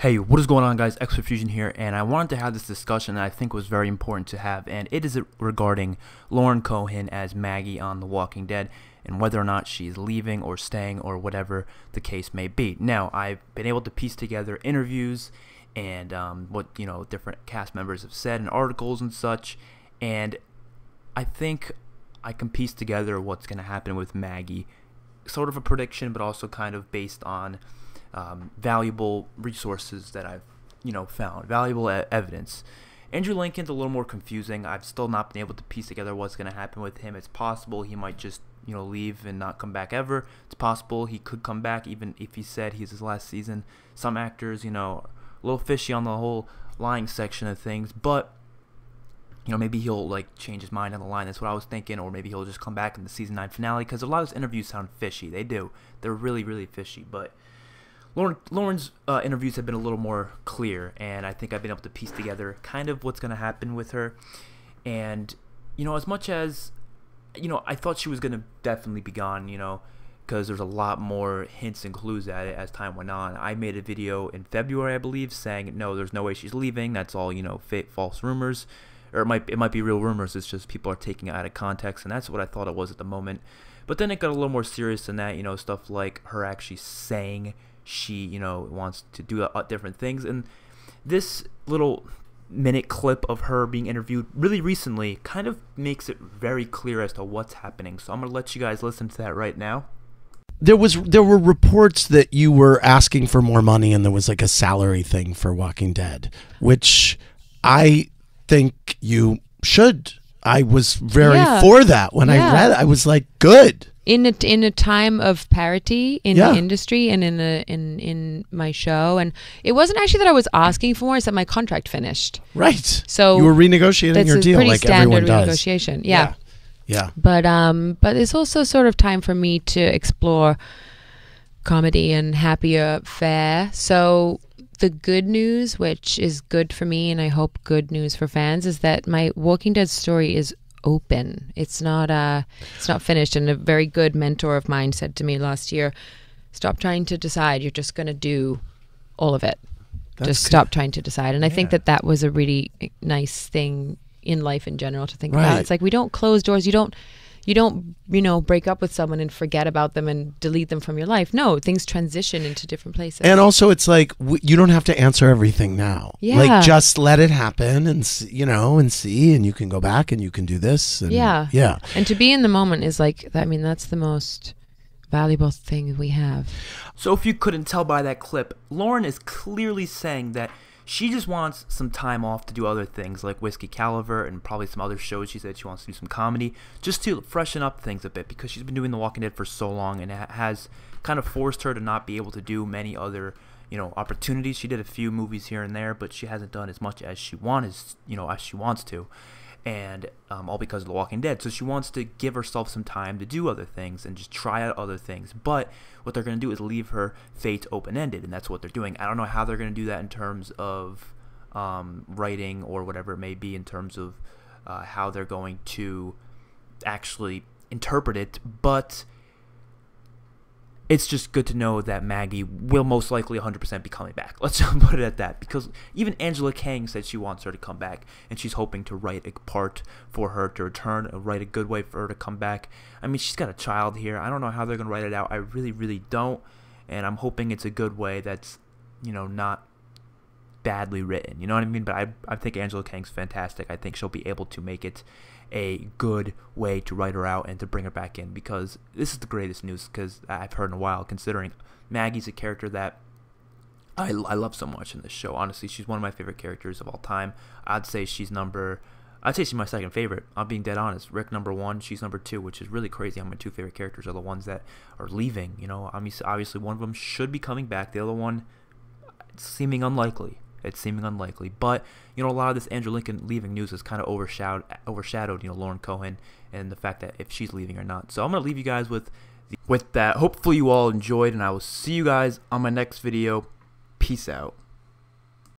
Hey, what is going on, guys? XpertFusion here, and I wanted to have this discussion that I think was very important to have, and it is regarding Lauren Cohan as Maggie on The Walking Dead, and whether or not she's leaving or staying or whatever the case may be. Now, I've been able to piece together interviews and what different cast members have said in articles and such, and I think I can piece together what's going to happen with Maggie. Sort of a prediction, but also kind of based on valuable resources that I've found, valuable evidence. Andrew Lincoln's a little more confusing. I've still not been able to piece together what's going to happen with him. It's possible he might just leave and not come back ever. It's possible he could come back even if he said he's his last season. Some actors a little fishy on the whole lying section of things, but maybe he'll change his mind on the line. That's what I was thinking. Or maybe he'll just come back in the season 9 finale, because a lot of his interviews sound fishy. They do. They're really, really fishy. But Lauren's interviews have been a little more clear, and I think I've been able to piece together kind of what's going to happen with her. And as much as I thought she was going to definitely be gone, because there's a lot more hints and clues at it as time went on. I made a video in February, I believe, saying no, there's no way she's leaving. That's all fake, false rumors, or it might be real rumors. It's just people are taking it out of context, and that's what I thought it was at the moment. But then it got a little more serious than that. Stuff like her actually saying she wants to do different things, and this little minute clip of her being interviewed really recently kind of makes it very clear as to what's happening. So I'm gonna let you guys listen to that right now. There were reports that you were asking for more money, and there was like a salary thing for Walking Dead, which I think you should. I was very for that when I read it. I was like, good. In a time of parity in the industry and in my show, and it wasn't actually that I was asking for, it's that my contract finished. Right. So you were renegotiating your deal like everyone does. Renegotiation. Yeah. But it's also sort of time for me to explore comedy and happier fare. So the good news, which is good for me and I hope good news for fans, is that my Walking Dead story is open. It's not finished. And a very good mentor of mine said to me last year, stop trying to decide, you're just going to do all of it. Just stop trying to decide. And I think that was a really nice thing in life in general to think about. It's like, we don't close doors. You don't break up with someone and forget about them and delete them from your life. No, things transition into different places. And also, it's like, you don't have to answer everything now. Yeah. Like, just let it happen and see, and you can go back and you can do this. And, yeah. And to be in the moment is like, that's the most valuable thing we have. So if you couldn't tell by that clip, Lauren is clearly saying that she just wants some time off to do other things like Whiskey Caliber and probably some other shows. She said she wants to do some comedy just to freshen up things a bit, because she's been doing The Walking Dead for so long, and it has kind of forced her to not be able to do many other opportunities. She did a few movies here and there, but she hasn't done as much as she wants to, and all because of The Walking Dead. So she wants to give herself some time to do other things and just try out other things. But what they're going to do is leave her fate open-ended, and that's what they're doing. I don't know how they're going to do that in terms of writing or whatever it may be, in terms of how they're going to actually interpret it, but it's just good to know that Maggie will most likely 100% be coming back. Let's just put it at that, because even Angela Kang said she wants her to come back, and she's hoping to write a part for her to return, write a good way for her to come back. I mean, she's got a child here. I don't know how they're going to write it out. I really, really don't, and I'm hoping it's a good way that's, not badly written. You know what I mean? But I think Angela Kang's fantastic. I think she'll be able to make it a good way to write her out and to bring her back in, because this is the greatest news because I've heard in a while, considering Maggie's a character that I love so much in this show. Honestly, she's one of my favorite characters of all time. I'd say she's my second favorite. I'm being dead honest. Rick number 1, she's number 2, which is really crazy how my 2 favorite characters are the ones that are leaving. I mean, obviously one of them should be coming back. The other one, it's seeming unlikely. But a lot of this Andrew Lincoln leaving news is kind of overshadowed Lauren Cohan and the fact that if she's leaving or not. So I'm gonna leave you guys with that. Hopefully you all enjoyed, and I will see you guys on my next video. Peace out.